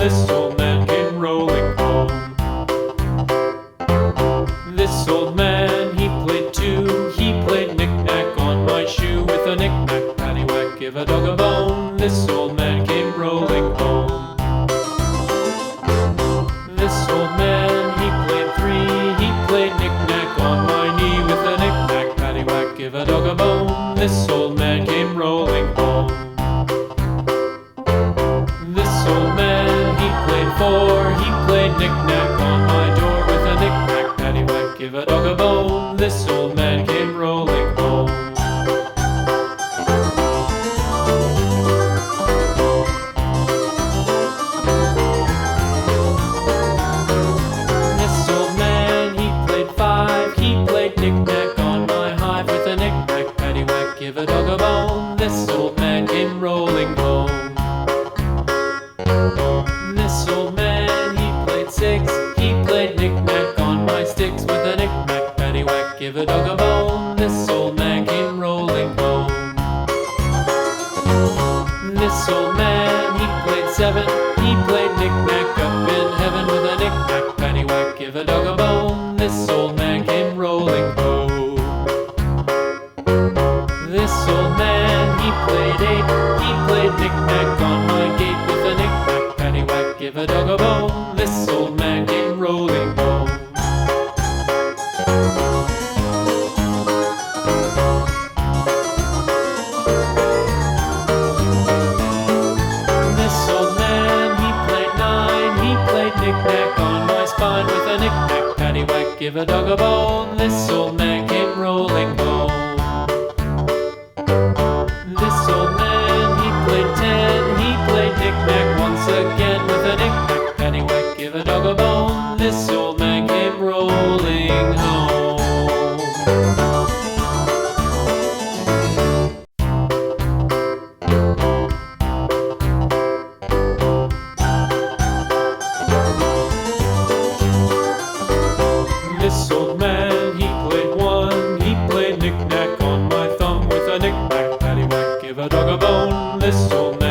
This old man came rolling home. This old man, he played too. He played knick-knack on my shoe. With a knick-knack, paddywhack, give a dog a bone. This old man came rolling home. This old man, he played three. He played knick-knack on my knee. With a knick-knack, paddywhack, give a dog a bone. This old man came rolling home. This old man, he played four. He played knick-knack on my door. With a knick-knack, paddywhack, give a dog a bone. This old man came rolling home. This old man, he played five. He played knick-knack on my hive. With a knick-knack, paddywhack, give a dog a bone. This old man came rolling home. This old man, he played six. He played knick-knack on my sticks. With a knick-knack, paddywhack, give a dog a bone. This old man came rolling home. This old man, he played seven. He played knick-knack up in heaven. With a knick-knack, paddywhack, give a dog a bone. This old man came rolling home. This old man, he played eight. He played knick-knack on my gate. With a knick-knack, paddywhack, give a dog a bone. This old man came rolling home. This old man, he played nine. He played knick-knack on my spine. With a knick-knack, paddywhack, give a dog a bone. This old man came rolling home. This old man, he played ten. He played knick-knack once again. With a knick-knack, paddywhack, give a dog a bone. This old man came rolling home. This old man, he played one. He played knick-knack on my thumb. With a knick-knack, paddywhack, give a dog a bone. This old man